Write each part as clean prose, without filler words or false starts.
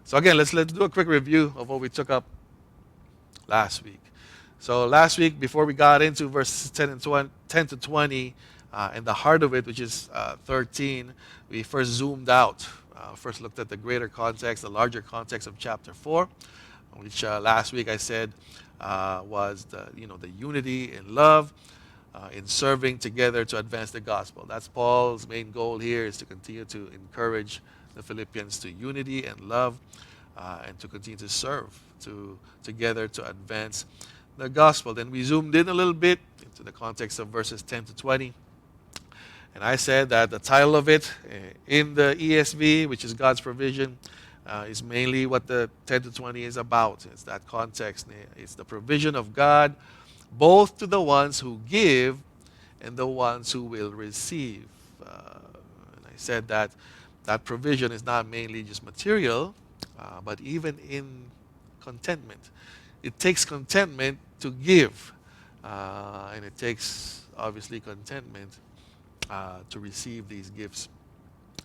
So again, let's do a quick review of what we took up last week. So last week, before we got into verses 10 to 20, and the heart of it, which is 13, we first zoomed out. First looked at the greater context, the larger context of chapter 4, which last week I said was the unity in love, in serving together to advance the gospel. That's Paul's main goal here, is to continue to encourage the Philippians to unity and love, and to continue to serve together to advance the gospel. Then we zoomed in a little bit into the context of verses 10 to 20. And I said that the title of it in the ESV, which is God's provision, is mainly what the 10 to 20 is about. It's that context. It's the provision of God, both to the ones who give and the ones who will receive. And I said that that provision is not mainly just material, but even in contentment. It takes contentment to give, and it takes, obviously, contentment to receive these gifts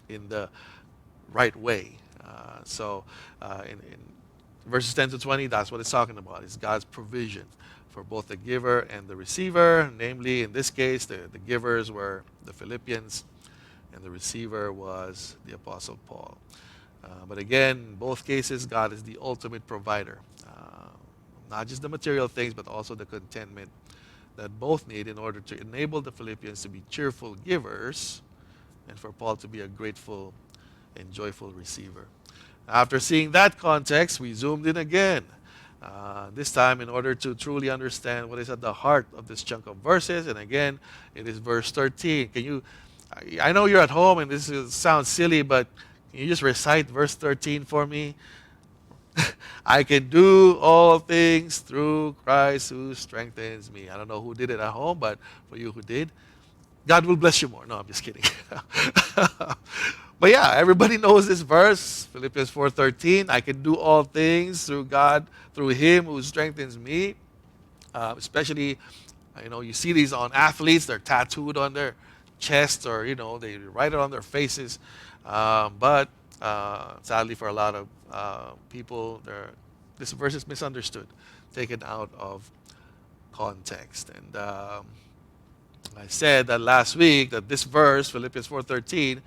in the right way. In verses 10 to 20, that's what it's talking about. It's God's provision for both the giver and the receiver. Namely, in this case, the givers were the Philippians, and the receiver was the Apostle Paul. But again, in both cases, God is the ultimate provider. Not just the material things, but also the contentment that both need in order to enable the Philippians to be cheerful givers and for Paul to be a grateful and joyful receiver. After seeing that context, we zoomed in again. This time in order to truly understand what is at the heart of this chunk of verses. And again, it is verse 13. I know you're at home and sounds silly, but can you just recite verse 13 for me? I can do all things through Christ who strengthens me. I don't know who did it at home, but for you who did, God will bless you more. No, I'm just kidding. But yeah, everybody knows this verse, Philippians 4:13. I can do all things through God, through Him who strengthens me. Especially, you see these on athletes. They're tattooed on their chest, or they write it on their faces. But sadly, for a lot of people, this verse is misunderstood, taken out of context. And I said that last week that this verse, Philippians 4:13,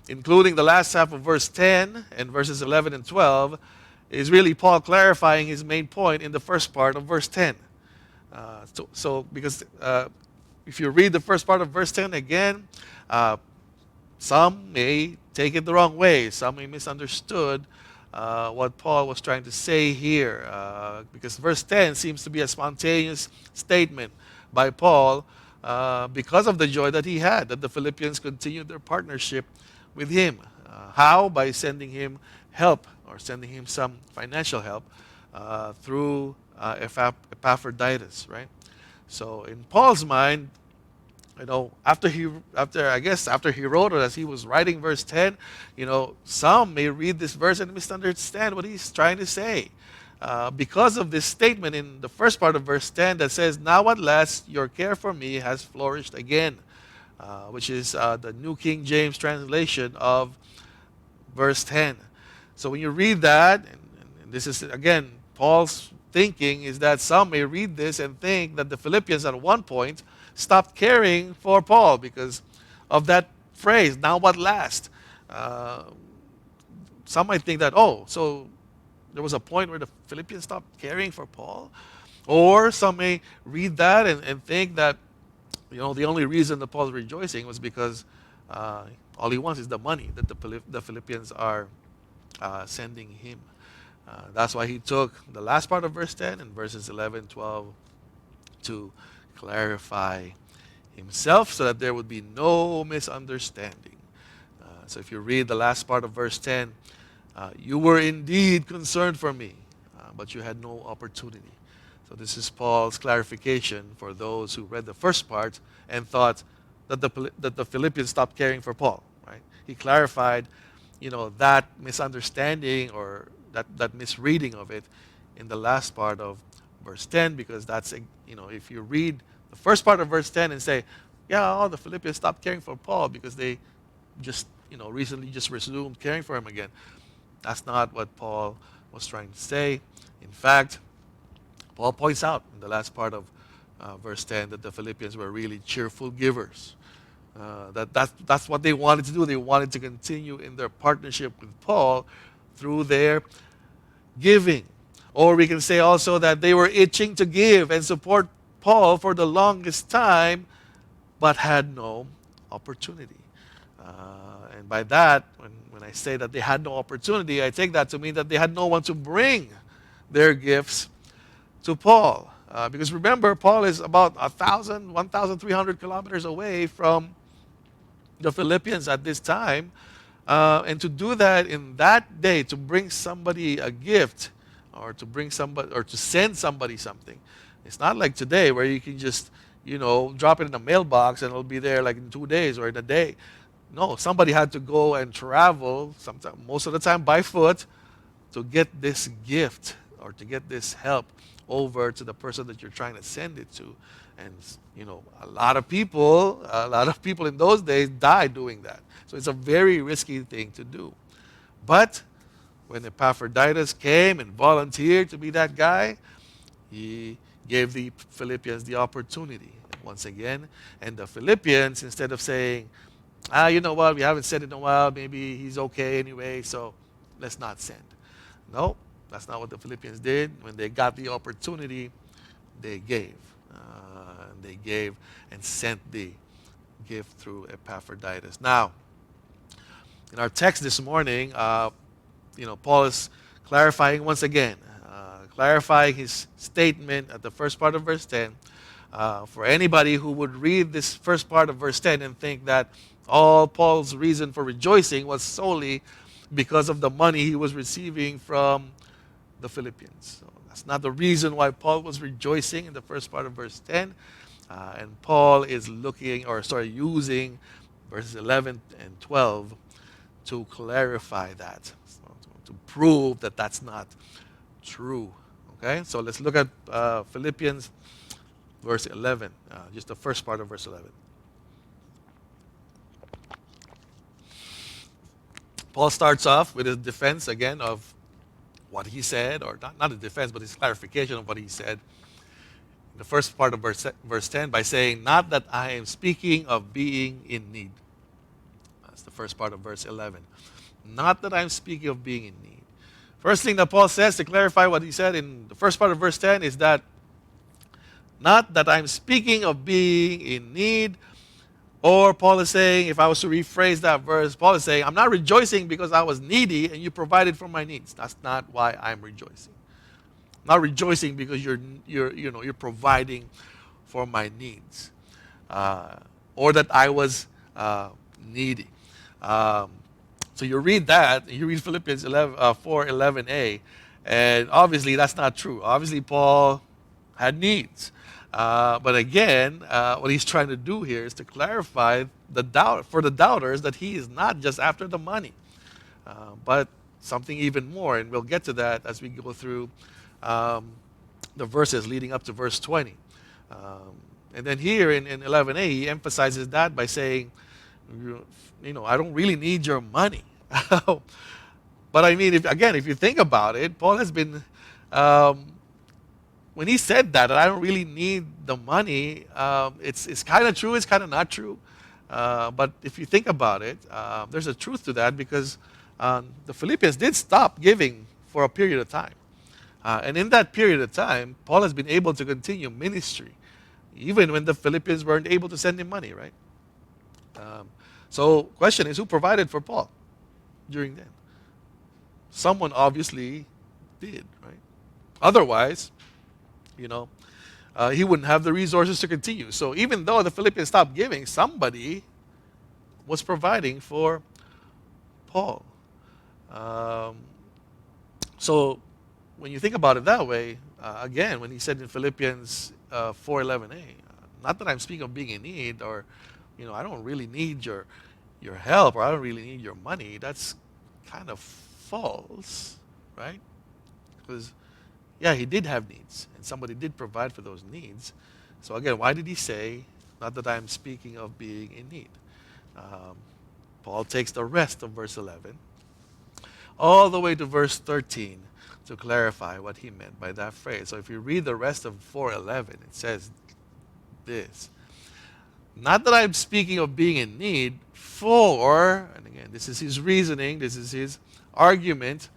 including the last half of verse 10 and verses 11 and 12, is really Paul clarifying his main point in the first part of verse 10. Because if you read the first part of verse 10 again, some may take it the wrong way. Some may misunderstood what Paul was trying to say here. Because verse 10 seems to be a spontaneous statement by Paul because of the joy that he had, that the Philippians continued their partnership with him. How? By sending him help, or sending him some financial help through Epaphroditus, right? So in Paul's mind, after he wrote it, as he was writing verse 10, some may read this verse and misunderstand what he's trying to say. Because of this statement in the first part of verse 10 that says, "Now at last your care for me has flourished again," which is the New King James translation of verse 10. So when you read that, and this is, again, Paul's thinking is that some may read this and think that the Philippians at one point stopped caring for Paul because of that phrase, "now what last." Some might think that, so there was a point where the Philippians stopped caring for Paul. Or some may read that and think that, the only reason that Paul's rejoicing was because all he wants is the money that the Philippians are sending him. That's why he took the last part of verse 10 and verses 11, 12 to clarify himself so that there would be no misunderstanding. So if you read the last part of verse 10, you were indeed concerned for me, but you had no opportunity. So this is Paul's clarification for those who read the first part and thought that the Philippians stopped caring for Paul. Right? He clarified, that misunderstanding or that misreading of it in the last part of verse 10, because that's, if you read the first part of verse 10 and say, the Philippians stopped caring for Paul because they just, recently just resumed caring for him again. That's not what Paul was trying to say. In fact, Paul points out in the last part of verse 10 that the Philippians were really cheerful givers. That's what they wanted to do. They wanted to continue in their partnership with Paul through their giving. Or we can say also that they were itching to give and support Paul for the longest time, but had no opportunity. And by that, when I say that they had no opportunity, I take that to mean that they had no one to bring their gifts to Paul. Because remember, Paul is about 1,300 kilometers away from the Philippians at this time. And to do that in that day, to bring somebody a gift, or to bring somebody, or to send somebody something, it's not like today where you can just, drop it in a mailbox and it'll be there like in 2 days or in a day. No, somebody had to go and travel, most of the time by foot, to get this gift or to get this help over to the person that you're trying to send it to. And a lot of people in those days died doing that. So it's a very risky thing to do. But when Epaphroditus came and volunteered to be that guy, he gave the Philippians the opportunity once again. And the Philippians, instead of saying, you know what, we haven't sent in a while, maybe he's okay anyway, so let's not send. No, that's not what the Philippians did. When they got the opportunity, they gave. They gave and sent the gift through Epaphroditus. Now, in our text this morning, Paul is clarifying once again, clarifying his statement at the first part of verse 10. For anybody who would read this first part of verse 10 and think that all Paul's reason for rejoicing was solely because of the money he was receiving from the Philippians. So that's not the reason why Paul was rejoicing in the first part of verse 10. And Paul is using verses 11 and 12 to clarify that, so to prove that that's not true. Okay, so let's look at Philippians verse 11, just the first part of verse 11. Paul starts off with his defense again of what he said, or not a defense, but his clarification of what he said in the first part of verse 10 by saying, not that I am speaking of being in need. That's the first part of verse 11. Not that I'm speaking of being in need. First thing that Paul says to clarify what he said in the first part of verse 10 is that not that I'm speaking of being in need, or Paul is saying, if I was to rephrase that verse, Paul is saying, I'm not rejoicing because I was needy and you provided for my needs. That's not why I'm rejoicing. I'm not rejoicing because you're providing for my needs, or that I was needy. So you read that, you read Philippians 4:11a, and obviously that's not true. Obviously Paul had needs. But again, what he's trying to do here is to clarify for the doubters that he is not just after the money, but something even more. And we'll get to that as we go through the verses leading up to verse 20. And then here in 11a, he emphasizes that by saying, I don't really need your money. But I mean, if you think about it, Paul has been... when he said that I don't really need the money, it's kind of true, it's kind of not true. But if you think about it, there's a truth to that because the Philippians did stop giving for a period of time. And in that period of time, Paul has been able to continue ministry, even when the Philippians weren't able to send him money, right? So question is, who provided for Paul during then? Someone obviously did, right? Otherwise, he wouldn't have the resources to continue. So even though the Philippians stopped giving, somebody was providing for Paul. So when you think about it that way, again, when he said in Philippians 4:11a, not that I'm speaking of being in need, or I don't really need your help, or I don't really need your money, that's kind of false, right? Because yeah, he did have needs, and somebody did provide for those needs. So again, why did he say, not that I'm speaking of being in need? Paul takes the rest of verse 11. all the way to verse 13 to clarify what he meant by that phrase. So if you read the rest of 4:11, it says this. Not that I'm speaking of being in need, for, and again, this is his reasoning, this is his argument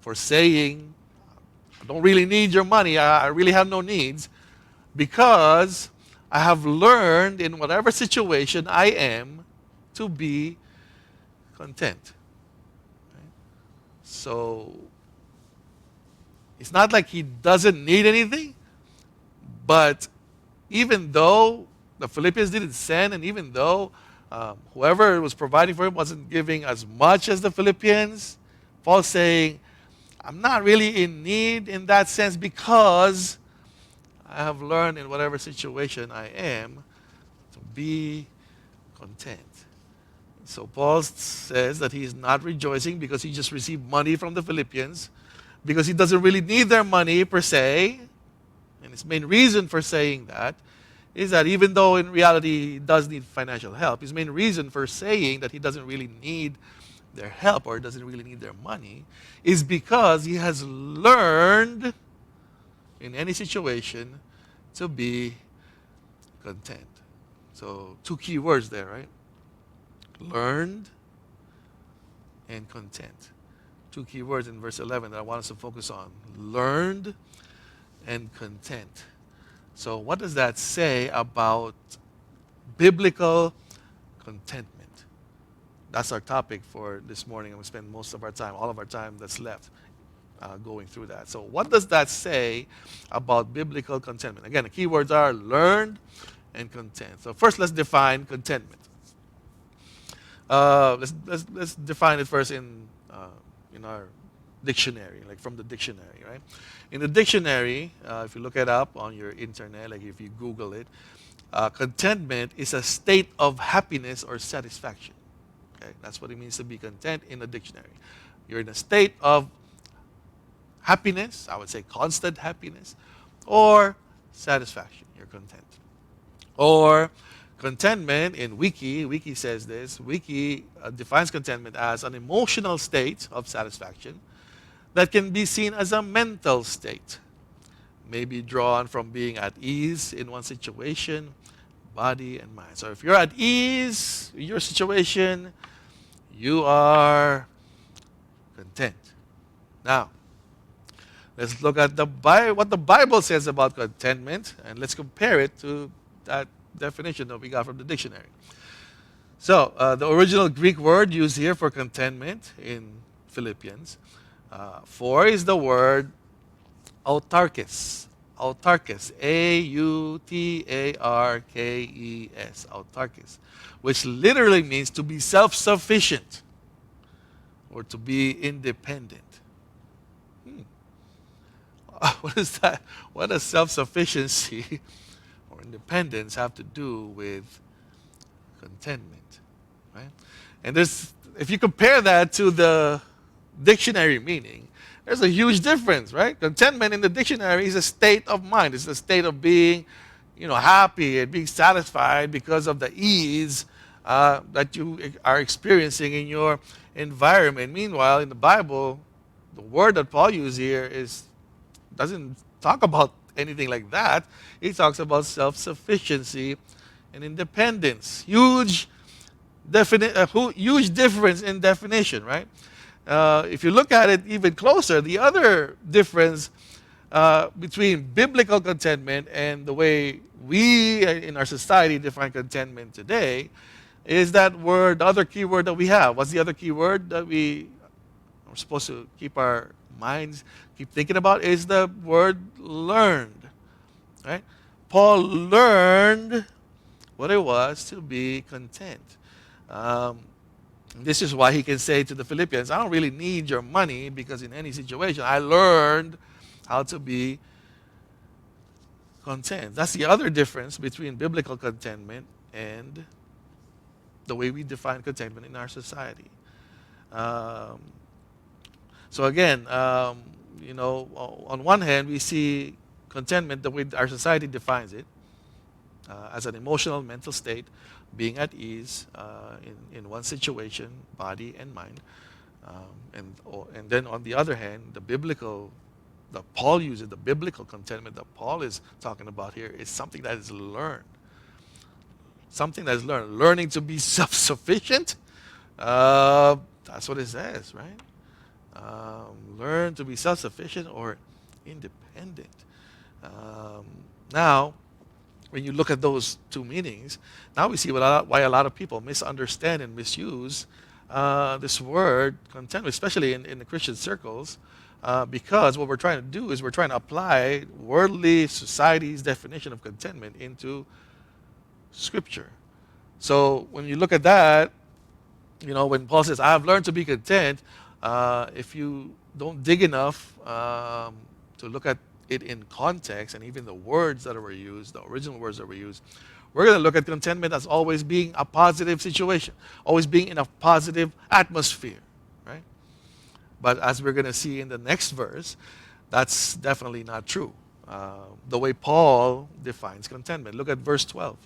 for saying, I don't really need your money, I really have no needs, because I have learned in whatever situation I am to be content. Right? So, it's not like he doesn't need anything, but even though the Philippians didn't send, and even though whoever was providing for him wasn't giving as much as the Philippians, Paul's saying, I'm not really in need in that sense because I have learned in whatever situation I am to be content. So Paul says that he's not rejoicing because he just received money from the Philippians, because he doesn't really need their money per se. And his main reason for saying that is that even though in reality he does need financial help, his main reason for saying that he doesn't really need their help or doesn't really need their money is because he has learned in any situation to be content. So 2 key words there, right? Learned and content. 2 key words in verse 11 that I want us to focus on. Learned and content. So what does that say about biblical contentment? That's our topic for this morning, and we spend most of our time, all of our time that's left, going through that. So what does that say about biblical contentment? Again, the key words are learned and content. So first, let's define contentment. Let's define it first in our dictionary, like from the dictionary, right? In the dictionary, if you look it up on your internet, like if you Google it, contentment is a state of happiness or satisfaction. Okay, that's what it means to be content in the dictionary. You're in a state of happiness, I would say constant happiness, or satisfaction. You're content. Or contentment in Wiki says this. Wiki defines contentment as an emotional state of satisfaction that can be seen as a mental state, may be drawn from being at ease in one situation, body and mind. So if you're at ease in your situation, you are content. Now, let's look at what the Bible says about contentment, and let's compare it to that definition that we got from the dictionary. So, the original Greek word used here for contentment in Philippians, for is the word autarkes. Autarkes, A-U-T-A-R-K-E-S, autarkes, which literally means to be self-sufficient or to be independent. What is that? What does self-sufficiency or independence have to do with contentment, right? And if you compare that to the dictionary meaning, there's a huge difference, right? Contentment in the dictionary is a state of mind. It's a state of being, happy and being satisfied because of the ease that you are experiencing in your environment. Meanwhile, in the Bible, the word that Paul used here doesn't talk about anything like that. He talks about self-sufficiency and independence. Huge difference in definition, right? If you look at it even closer, the other difference between biblical contentment and the way we in our society define contentment today is that word, the other key word that we have. What's the other key word that we are supposed to keep our minds, keep thinking about? Is the word learned, right? Paul learned what it was to be content. This is why he can say to the Philippians, I don't really need your money because in any situation, I learned how to be content. That's the other difference between biblical contentment and the way we define contentment in our society. So again, on one hand, we see contentment the way our society defines it, as an emotional, mental state, being at ease in one situation, body and mind. And then on the other hand, the Paul uses the biblical contentment that Paul is talking about here is something that is learned. Something that is learned. Learning to be self-sufficient. That's what it says, right? Learn to be self-sufficient or independent. Um, Now, when you look at those two meanings, now we see why a lot of people misunderstand and misuse this word contentment, especially in the Christian circles, because what we're trying to do is we're trying to apply worldly society's definition of contentment into Scripture. So when you look at that, when Paul says, "I have learned to be content," if you don't dig enough to look at it in context and even the words that were used, the original words that were used, we're going to look at contentment as always being a positive situation, always being in a positive atmosphere, right? But as we're going to see in the next verse, that's definitely not true. The way Paul defines contentment. Look at verse 12.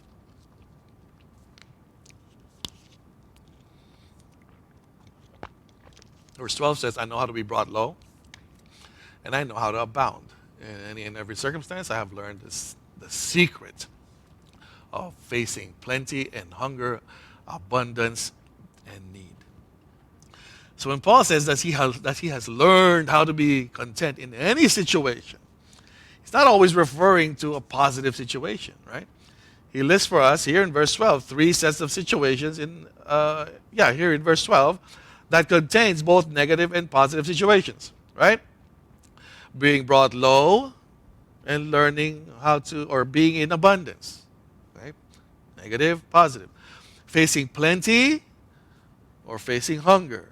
Verse 12 says, "I know how to be brought low, and I know how to abound. In every circumstance, I have learned the secret of facing plenty and hunger, abundance and need." So when Paul says that he has learned how to be content in any situation, he's not always referring to a positive situation, right? He lists for us here in verse 12 three sets of situations here in verse 12 that contains both negative and positive situations, right? Being brought low and learning how to, or being in abundance, right? Negative, positive. Facing plenty or facing hunger,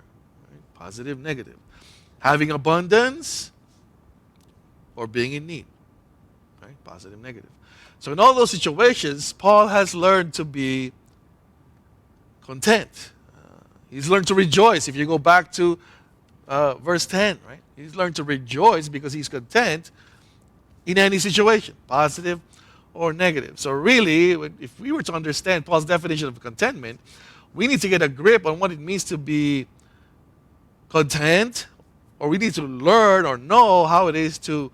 right? Positive, negative. Having abundance or being in need, right? Positive, negative. So in all those situations, Paul has learned to be content. He's learned to rejoice. If you go back to verse 10, right? He's learned to rejoice because he's content in any situation, positive or negative. So really, if we were to understand Paul's definition of contentment, we need to get a grip on what it means to be content, or we need to learn or know how it is to,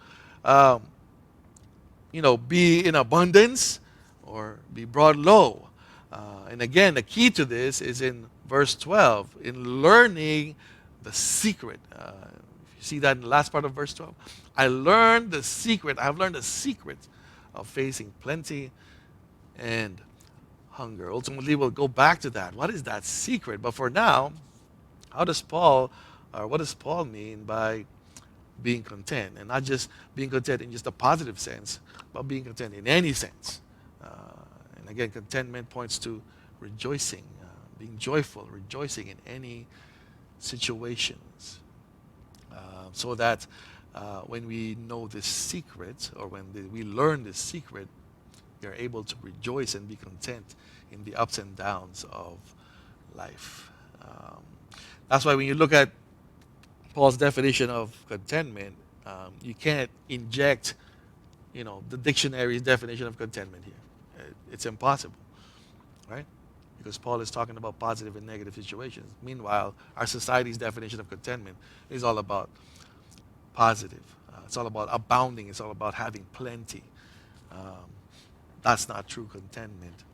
be in abundance or be brought low. And again, the key to this is in verse 12, in learning the secret. You see that in the last part of verse 12? I have learned the secret of facing plenty and hunger. Ultimately, we'll go back to that. What is that secret? But for now, what does Paul mean by being content? And not just being content in just a positive sense, but being content in any sense. And again, contentment points to rejoicing, being joyful, rejoicing in any situations. So that when we know this secret, or when we learn this secret, we are able to rejoice and be content in the ups and downs of life. That's why when you look at Paul's definition of contentment, you can't inject, the dictionary's definition of contentment here. It's impossible, right? Because Paul is talking about positive and negative situations. Meanwhile, our society's definition of contentment is all about positive. It's all about abounding. It's all about having plenty. That's not true contentment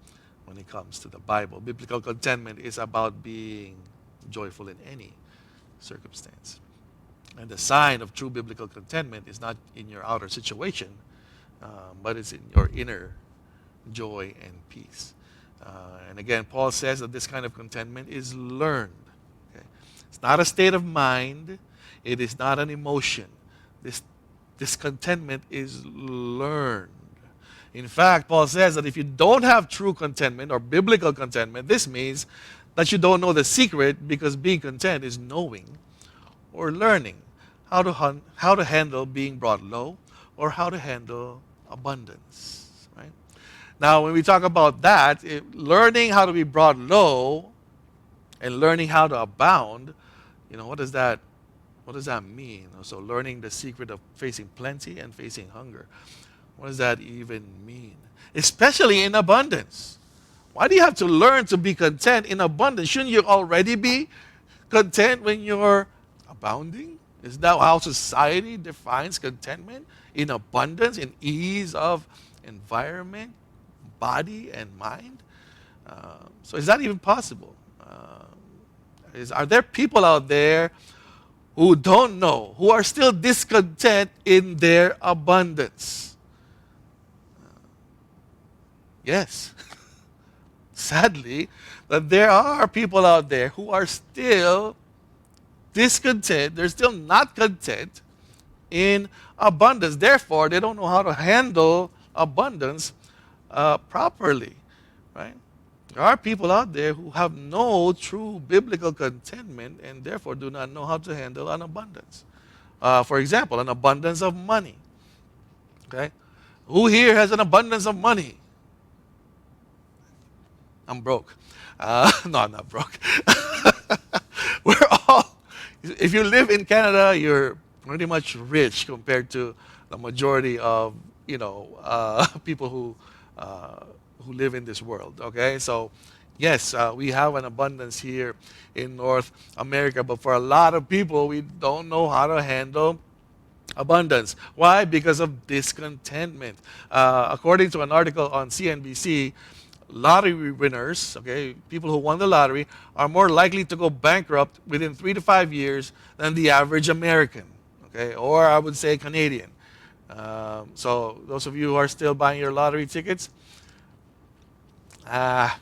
when it comes to the Bible. Biblical contentment is about being joyful in any circumstance. And the sign of true biblical contentment is not in your outer situation, but it's in your inner joy and peace. And again, Paul says that this kind of contentment is learned. Okay? It's not a state of mind. It is not an emotion. This contentment is learned. In fact, Paul says that if you don't have true contentment or biblical contentment, this means that you don't know the secret, because being content is knowing or learning how to handle being brought low, or how to handle abundance. Right? Now, when we talk about that, learning how to be brought low and learning how to abound, what does that mean? So learning the secret of facing plenty and facing hunger. What does that even mean? Especially in abundance. Why do you have to learn to be content in abundance? Shouldn't you already be content when you're abounding? Is that how society defines contentment? In abundance, in ease of environment, body, and mind? So is that even possible? Are there people out there who don't know, who are still discontent in their abundance? Yes. Sadly, that there are people out there who are still discontent, they're still not content in abundance. Therefore, they don't know how to handle abundance properly, right? There are people out there who have no true biblical contentment and therefore do not know how to handle an abundance. For example, an abundance of money. Okay? Who here has an abundance of money? I'm broke. No, I'm not broke. We're all, if you live in Canada, you're pretty much rich compared to the majority of, people who live in this world. Okay, so yes, we have an abundance here in North America, but for a lot of people, we don't know how to handle abundance. Why? Because of discontentment. According to an article on CNBC, lottery winners, okay, people who won the lottery, are more likely to go bankrupt within 3 to 5 years than the average American, okay, or I would say Canadian. So those of you who are still buying your lottery tickets, yeah.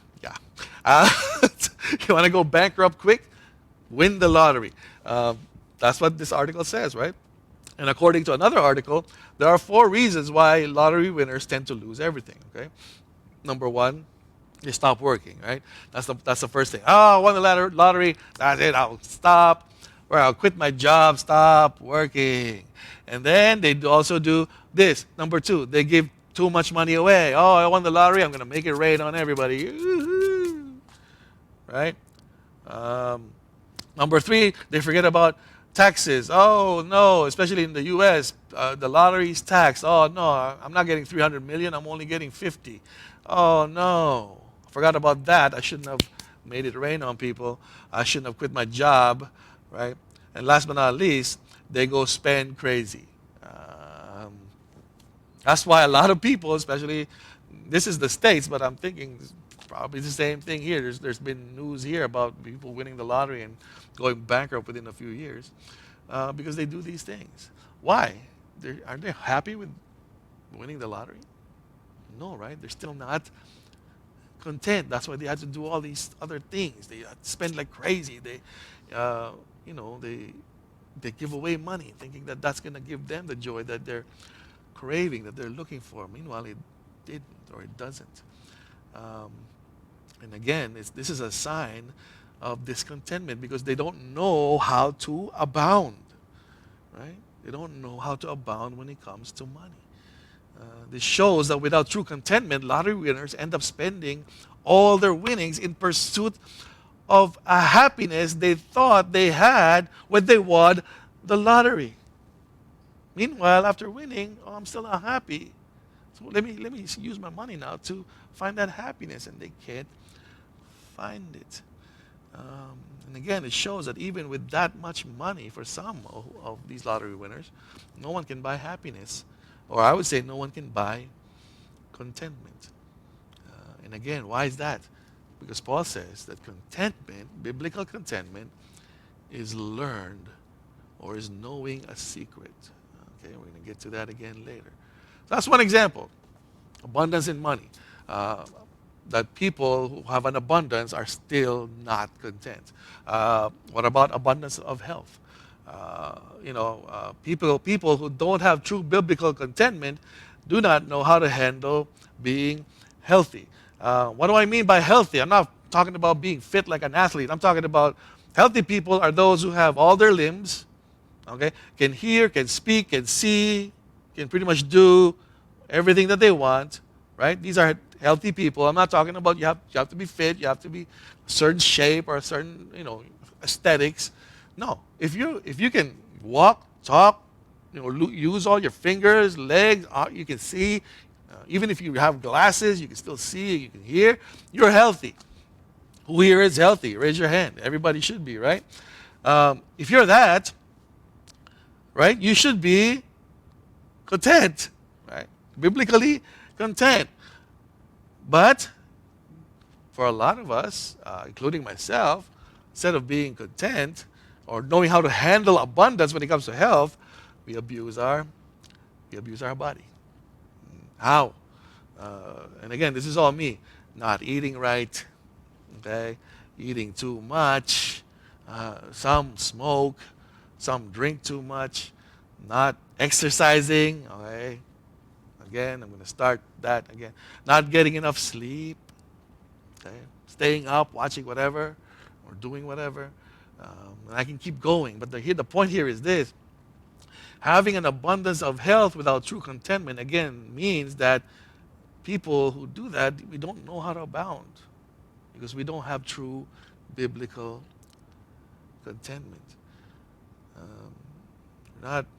You want to go bankrupt quick? Win the lottery. That's what this article says, right? And according to another article, there are 4 reasons why lottery winners tend to lose everything, okay? Number 1, they stop working, right? That's the first thing. Oh, I won the lottery. That's it. I'll stop. Or I'll quit my job. Stop working. And then they also do this. Number 2, they give too much money away. Oh, I won the lottery. I'm going to make it rain on everybody. Woo-hoo. Right? Number 3, they forget about taxes. Oh, no, especially in the U.S., the lottery is taxed. Oh, no, I'm not getting 300 million. I'm only getting 50. Oh, no. Forgot about that. I shouldn't have made it rain on people. I shouldn't have quit my job, right? And last but not least, they go spend crazy. That's why a lot of people, especially, this is the States, but I'm thinking probably the same thing here. There's been news here about people winning the lottery and going bankrupt within a few years because they do these things. Why? Are they happy with winning the lottery? No, right? They're still not content. That's why they had to do all these other things. They spend like crazy. They give away money thinking that that's going to give them the joy that they're craving, that they're looking for. Meanwhile, it didn't or it doesn't. And again, this is a sign of discontentment because they don't know how to abound, right? They don't know how to abound when it comes to money. This shows that without true contentment, lottery winners end up spending all their winnings in pursuit of a happiness they thought they had when they won the lottery. Meanwhile, after winning, oh, I'm still not happy. So let me use my money now to find that happiness, and they can't find it. And again, it shows that even with that much money for some of these lottery winners, no one can buy happiness. Or I would say no one can buy contentment. And again, why is that? Because Paul says that contentment, biblical contentment, is learned or is knowing a secret. Okay, we're going to get to that again later. So that's one example. Abundance in money. That people who have an abundance are still not content. What about abundance of health? People who don't have true biblical contentment do not know how to handle being healthy. What do I mean by healthy? I'm not talking about being fit like an athlete. I'm talking about healthy people are those who have all their limbs, okay, can hear, can speak, can see, can pretty much do everything that they want, right? These are healthy people. I'm not talking about you have to be fit, you have to be a certain shape or a certain, aesthetics. No, if you can walk, talk, use all your fingers, legs, you can see. Even if you have glasses, you can still see, you can hear. You're healthy. Who here is healthy? Raise your hand. Everybody should be, right? If you're that, right, you should be content, right? Biblically content. But for a lot of us, including myself, instead of being content or knowing how to handle abundance when it comes to health, we abuse our body. How? And again, this is all me. Not eating right, okay? Eating too much. Some smoke. Some drink too much. Not exercising, okay? Again, I'm going to start that again. Not getting enough sleep, okay? Staying up, watching whatever, or doing whatever. And I can keep going. But the point here is this. Having an abundance of health without true contentment, again, means that people who do that, we don't know how to abound because we don't have true biblical contentment.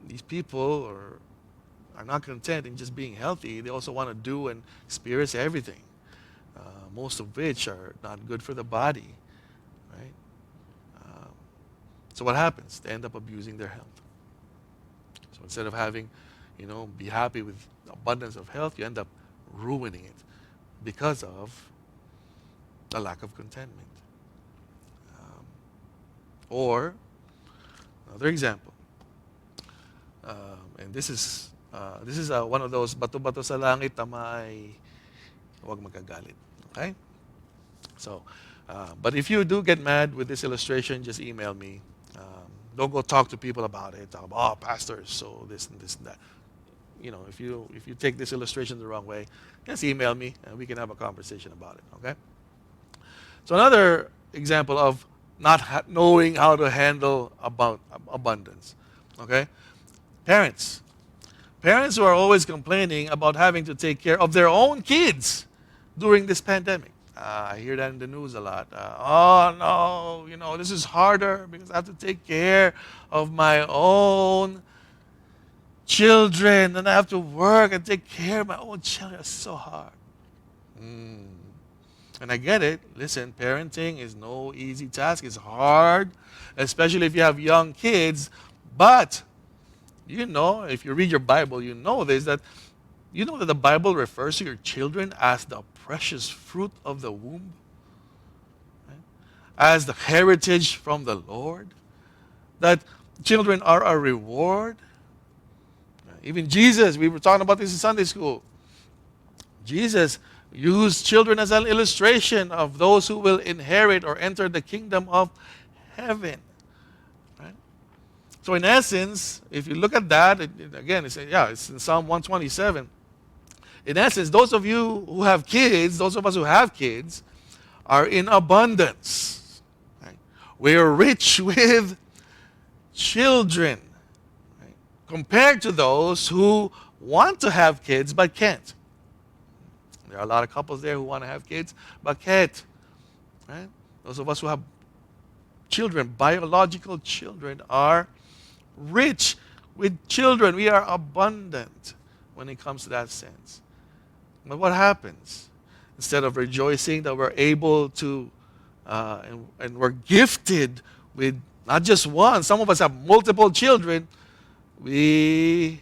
These people are not content in just being healthy. They also want to do and experience everything, most of which are not good for the body, right? So what happens? They end up abusing their health. So instead of having, be happy with abundance of health, you end up ruining it because of the lack of contentment. Or another example, and this is one of those bato-bato sa langit, tama ay huwag magagalit. Okay? So, but if you do get mad with this illustration, just email me. Don't go talk to people about it. Talk about, pastors, so this and this and that. If you take this illustration the wrong way, just email me and we can have a conversation about it. Okay? So another example of not knowing how to handle abundance. Okay? Parents who are always complaining about having to take care of their own kids during this pandemic. I hear that in the news a lot. Oh no, this is harder because I have to take care of my own children and I have to work and take care of my own children. It's so hard. And I get it. Listen, parenting is no easy task. It's hard, especially if you have young kids. But, if you read your Bible, you know that the Bible refers to your children as the precious fruit of the womb, right? As the heritage from the Lord, that children are a reward. Even Jesus, we were talking about this in Sunday school. Jesus used children as an illustration of those who will inherit or enter the kingdom of heaven. Right? So in essence, if you look at that, it's in Psalm 127. In essence, those of you who have kids, those of us who have kids, are in abundance. Right? We're rich with children, right? Compared to those who want to have kids but can't. There are a lot of couples there who want to have kids but can't. Right? Those of us who have children, biological children, are rich with children. We are abundant when it comes to that sense. But what happens? Instead of rejoicing that we're able to, and we're gifted with not just one, some of us have multiple children, we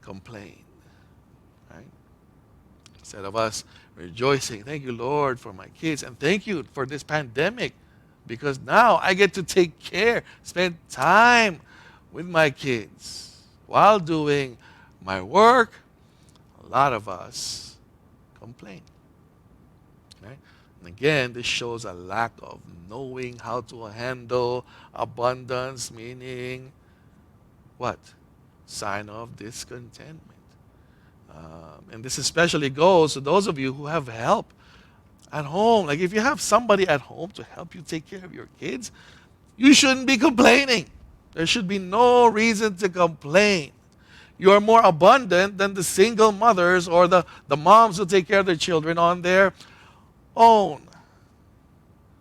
complain. Right? Instead of us rejoicing, thank you, Lord, for my kids, and thank you for this pandemic, because now I get to take care, spend time with my kids while doing my work. A lot of us complain. Right? And again, this shows a lack of knowing how to handle abundance, meaning what? Sign of discontentment. And this especially goes to those of you who have help at home. Like if you have somebody at home to help you take care of your kids, you shouldn't be complaining. There should be no reason to complain. You are more abundant than the single mothers or the moms who take care of their children on their own.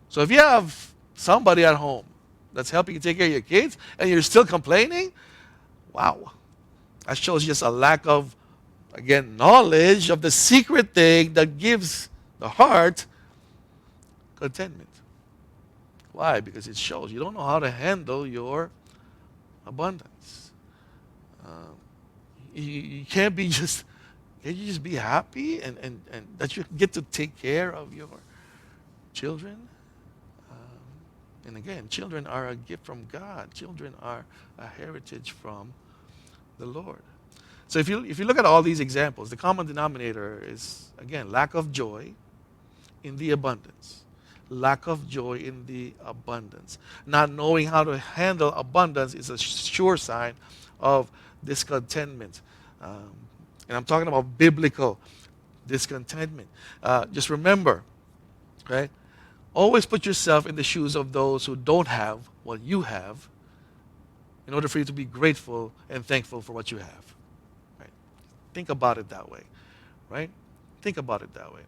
So if you have somebody at home that's helping you take care of your kids and you're still complaining, wow. That shows just a lack of, again, knowledge of the secret thing that gives the heart contentment. Why? Because it shows you don't know how to handle your abundance. Um, you can't be just, can't you just be happy and that you get to take care of your children? And again, children are a gift from God. Children are a heritage from the Lord. So if you look at all these examples, the common denominator is, again, lack of joy in the abundance. Lack of joy in the abundance. Not knowing how to handle abundance is a sure sign of discontentment. Um, and I'm talking about biblical discontentment. Just remember, right? Always put yourself in the shoes of those who don't have what you have in order for you to be grateful and thankful for what you have. Right? Think about it that way. Right? Think about it that way.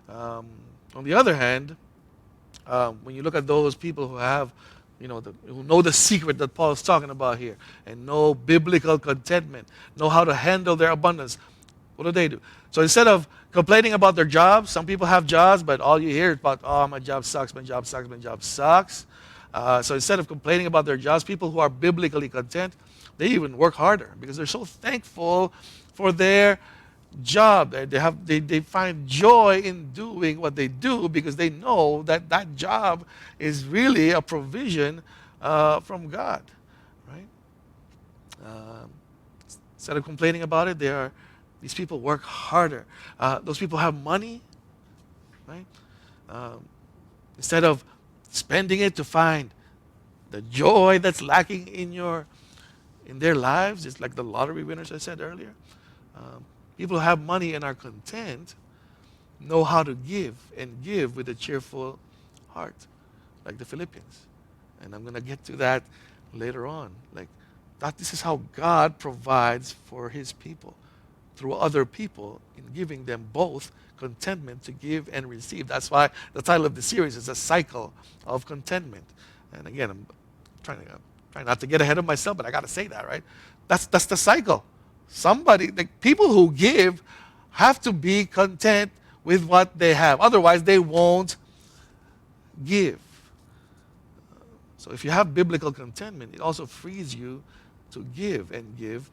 On the other hand, when you look at those people who have, who know the secret that Paul is talking about here and know biblical contentment, know how to handle their abundance, what do? So instead of complaining about their jobs, some people have jobs, but all you hear is about, oh, my job sucks, my job sucks, my job sucks. So instead of complaining about their jobs, people who are biblically content, they even work harder because they're so thankful for their job. They find joy in doing what they do because they know that that job is really a provision from God, right? Instead of complaining about it, these people work harder. Those people have money, right? Instead of spending it to find the joy that's lacking in their lives, it's like the lottery winners I said earlier. People who have money and are content know how to give and give with a cheerful heart, like the Philippians. And I'm going to get to that later on. Like this is how God provides for his people through other people in giving them both contentment to give and receive. That's why the title of the series is A Cycle of Contentment. And again, I'm trying not to get ahead of myself, but I got to say that, right? That's the cycle. People who give have to be content with what they have. Otherwise, they won't give. So if you have biblical contentment, it also frees you to give and give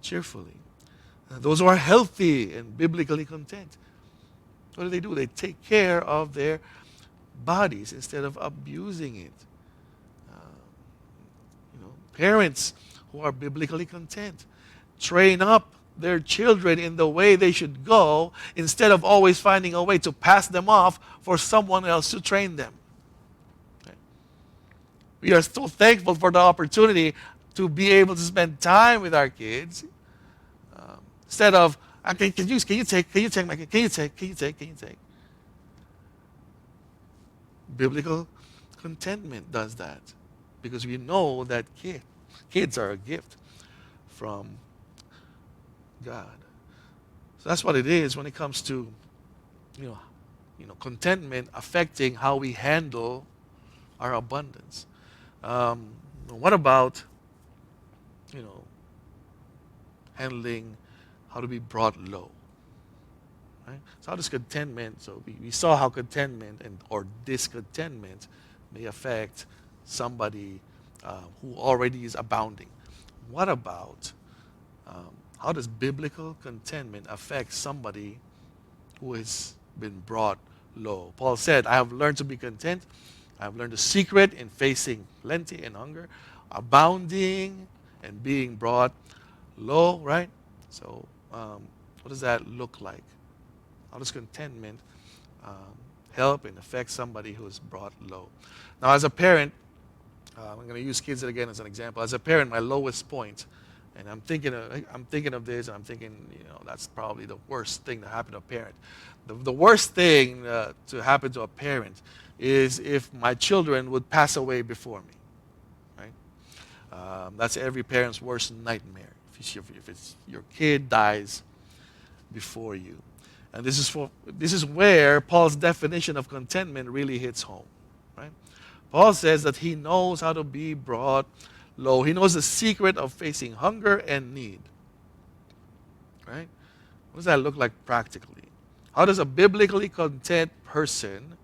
cheerfully. Those who are healthy and biblically content, what do? They take care of their bodies instead of abusing it. Parents who are biblically content train up their children in the way they should go instead of always finding a way to pass them off for someone else to train them. Okay. We are so thankful for the opportunity to be able to spend time with our kids instead of, okay, can you take my kid? Can you take? Biblical contentment does that because we know that kids are a gift from God. So that's what it is when it comes to, contentment affecting how we handle our abundance. What about, handling how to be brought low? Right? So how does contentment, so we saw how contentment or discontentment may affect somebody who already is abounding. What about how does biblical contentment affect somebody who has been brought low? Paul said, I have learned to be content. I have learned the secret in facing plenty and hunger, abounding and being brought low, right? So what does that look like? How does contentment help and affect somebody who is brought low? Now, as a parent, I'm going to use kids again as an example. As a parent, my lowest point, and I'm thinking of this, and I'm thinking, that's probably the worst thing to happen to a parent. The worst thing to happen to a parent is if my children would pass away before me, right? That's every parent's worst nightmare. If it's your kid dies before you, and this is where Paul's definition of contentment really hits home, right? Paul says that he knows how to be brought low. He knows the secret of facing hunger and need. Right? What does that look like practically? How does a biblically content person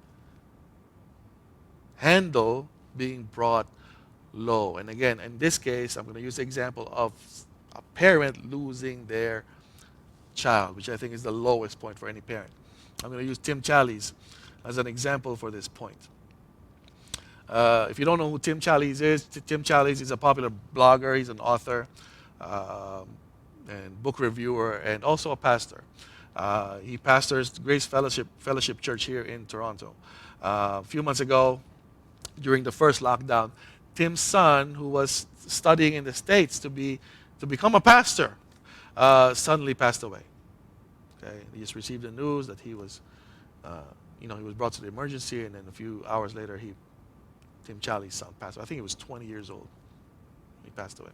handle being brought low. And again, in this case, I'm going to use the example of a parent losing their child, which I think is the lowest point for any parent. I'm going to use Tim Challies as an example for this point. If you don't know who Tim Challies is, Tim Challies is a popular blogger. He's an author um, and book reviewer and also a pastor. He pastors Grace Fellowship Church here in Toronto. A few months ago, during the first lockdown, Tim's son, who was studying in the States to become a pastor, suddenly passed away. Okay, he just received the news that he was, he was brought to the emergency, and then a few hours later, Tim Challies' son passed away. I think he was 20 years old. He passed away.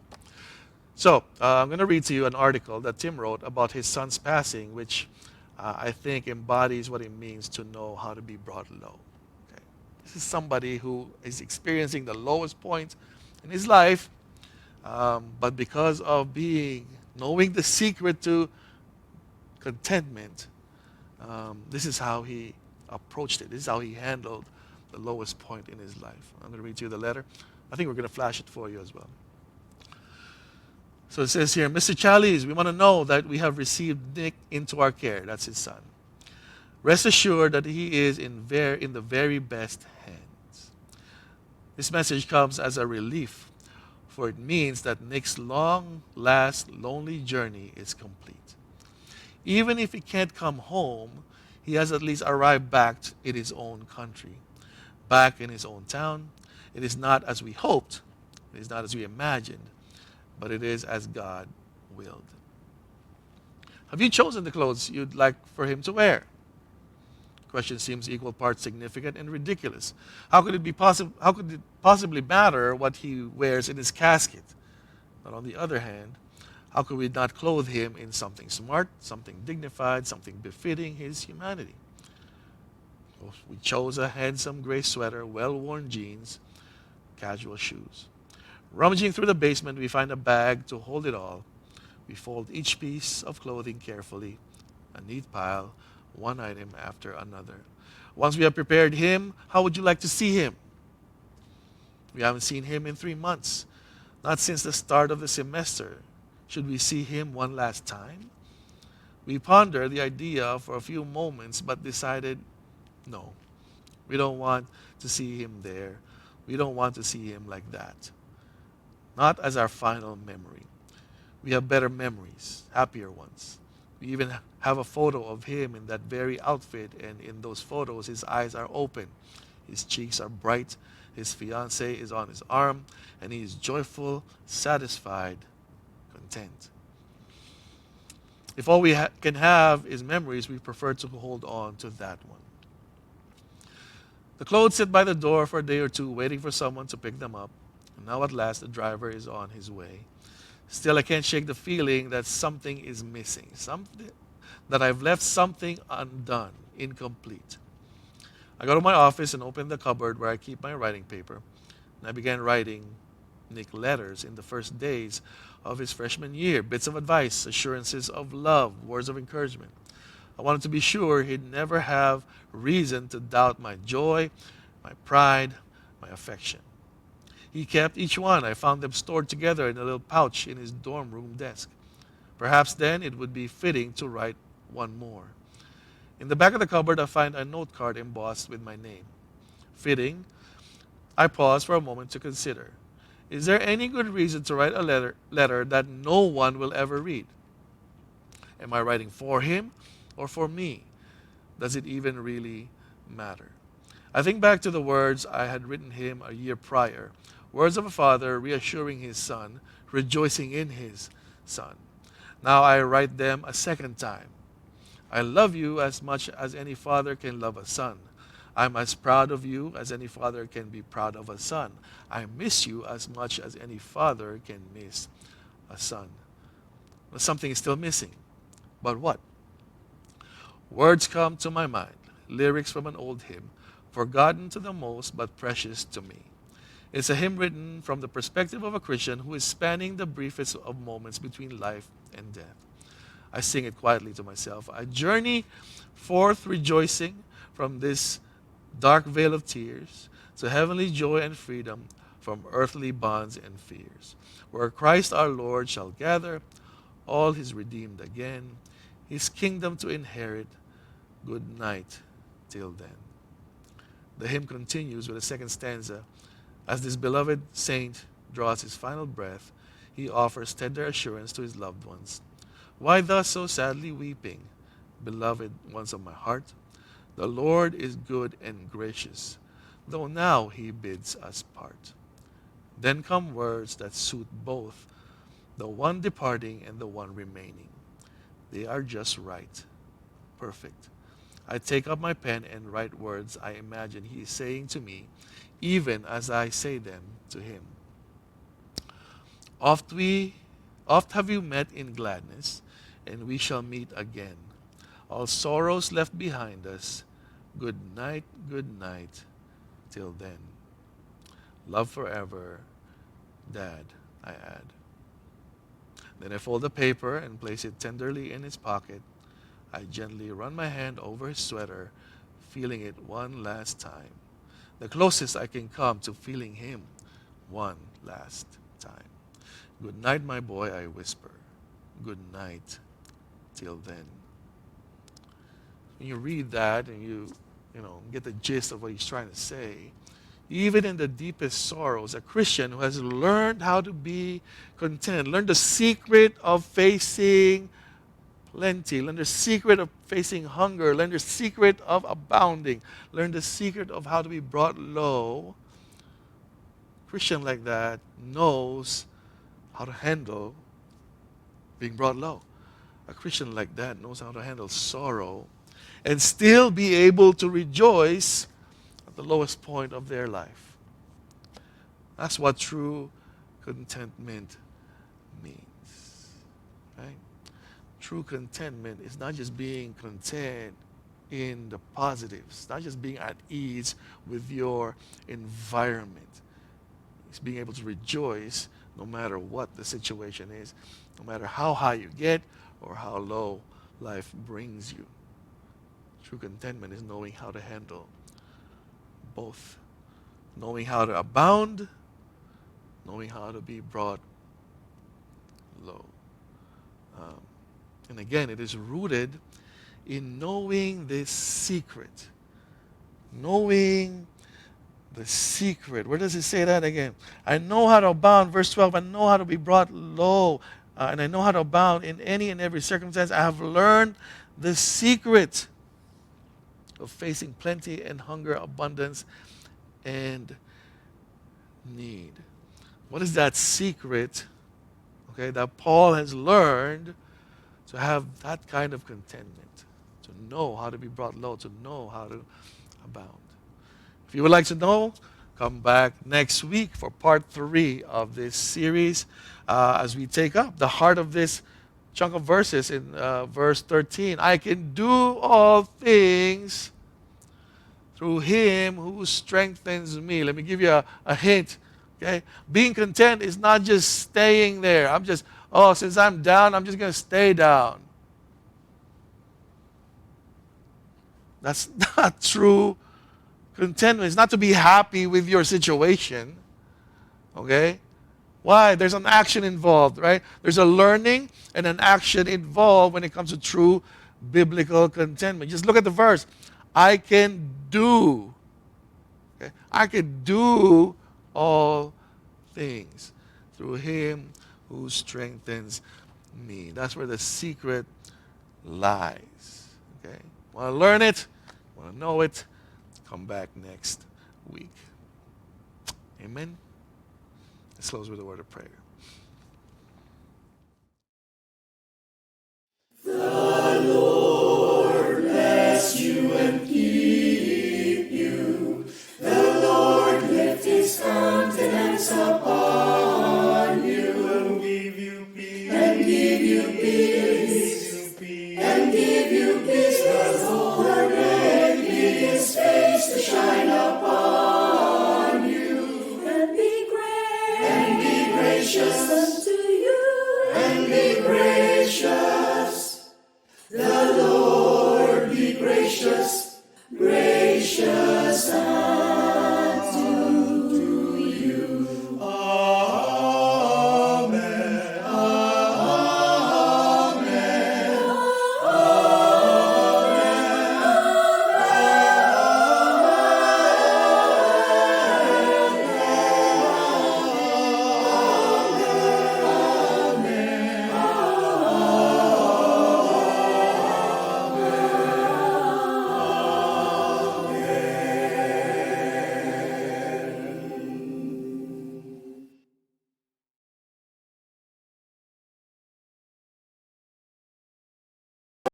So I'm going to read to you an article that Tim wrote about his son's passing, which I think embodies what it means to know how to be brought low. Okay. This is somebody who is experiencing the lowest point in his life, but because of knowing the secret to contentment, this is how he approached it. This is how he handled the lowest point in his life. I'm going to read to you the letter. I think we're going to flash it for you as well. So it says here, Mr. Challies, we want to know that we have received Nick into our care. That's his son. Rest assured that he is in the very best hands. This message comes as a relief, for it means that Nick's long-last lonely journey is complete. Even if he can't come home, he has at least arrived back in his own country, back in his own town. It is not as we hoped, it is not as we imagined, but it is as God willed. Have you chosen the clothes you'd like for him to wear? The question seems equal parts significant and ridiculous. How could it possibly matter what he wears in his casket? But on the other hand, how could we not clothe him in something smart, something dignified, something befitting his humanity? Well, we chose a handsome gray sweater, well-worn jeans, casual shoes. Rummaging through the basement, we find a bag to hold it all. We fold each piece of clothing carefully, a neat pile, one item after another. Once we have prepared him, how would you like to see him? We haven't seen him in 3 months, not since the start of the semester. Should we see him one last time? We pondered the idea for a few moments, but decided, no, we don't want to see him there. We don't want to see him like that. Not as our final memory. We have better memories, happier ones. We even have a photo of him in that very outfit, and in those photos, his eyes are open. His cheeks are bright. His fiancée is on his arm, and he is joyful, satisfied, content. If all we can have is memories, we prefer to hold on to that one. The clothes sit by the door for a day or two, waiting for someone to pick them up. And now at last the driver is on his way. Still, I can't shake the feeling that something is missing, that I've left something undone, incomplete. I go to my office and open the cupboard where I keep my writing paper. And I began writing Nick letters in the first days of his freshman year, bits of advice, assurances of love, words of encouragement. I wanted to be sure he'd never have reason to doubt my joy, my pride, my affection. He kept each one. I found them stored together in a little pouch in his dorm room desk. Perhaps then it would be fitting to write one more. In the back of the cupboard, I find a note card embossed with my name. Fitting, I pause for a moment to consider. Is there any good reason to write a letter that no one will ever read? Am I writing for him or for me? Does it even really matter? I think back to the words I had written him a year prior, words of a father reassuring his son, rejoicing in his son. Now I write them a second time. I love you as much as any father can love a son. I'm as proud of you as any father can be proud of a son. I miss you as much as any father can miss a son. But something is still missing. But what? Words come to my mind, lyrics from an old hymn, forgotten to the most but precious to me. It's a hymn written from the perspective of a Christian who is spanning the briefest of moments between life and death. I sing it quietly to myself. I journey forth rejoicing from this dark vale of tears. to heavenly joy and freedom from earthly bonds and fears, where Christ our Lord shall gather all his redeemed again, his kingdom to inherit. Good night till then. The hymn continues with the second stanza. As this beloved saint draws his final breath, he offers tender assurance to his loved ones. Why thus so sadly weeping, beloved ones of my heart? The Lord is good and gracious, though now he bids us part. Then come words that suit both, the one departing and the one remaining. They are just right, perfect. I take up my pen and write words I imagine he is saying to me, even as I say them to him. Oft have you met in gladness, and we shall meet again. All sorrows left behind us. Good night, till then. Love forever, Dad, I add. Then I fold the paper and place it tenderly in his pocket. I gently run my hand over his sweater, feeling it one last time. The closest I can come to feeling him one last time. Good night, my boy, I whisper. Good night, till then. When you read that and you get the gist of what he's trying to say, even in the deepest sorrows, a Christian who has learned how to be content, learned the secret of facing plenty, learned the secret of facing hunger, learned the secret of abounding, learned the secret of how to be brought low, a Christian like that knows how to handle being brought low. A Christian like that knows how to handle sorrow and still be able to rejoice at the lowest point of their life. That's what true contentment means. Right? True contentment is not just being content in the positives, not just being at ease with your environment. It's being able to rejoice no matter what the situation is, no matter how high you get or how low life brings you. True contentment is knowing how to handle both. Knowing how to abound, knowing how to be brought low. And again, it is rooted in knowing this secret. Knowing the secret. Where does it say that again? I know how to abound, verse 12. I know how to be brought low. And I know how to abound in any and every circumstance. I have learned the secret of facing plenty and hunger, abundance, and need. What is that secret, that Paul has learned to have that kind of contentment, to know how to be brought low, to know how to abound? If you would like to know, come back next week for part 3 of this series as we take up the heart of this chunk of verses in verse 13. I can do all things through him who strengthens me. Let me give you a hint. Okay? Being content is not just staying there. Since I'm down, I'm just going to stay down. That's not true contentment. It's not to be happy with your situation. Okay? Why? There's an action involved, right? There's a learning and an action involved when it comes to true biblical contentment. Just look at the verse. I can do. Okay? I can do all things through him who strengthens me. That's where the secret lies. Okay? Want to learn it? Want to know it? Come back next week. Amen. Let's close with a word of prayer.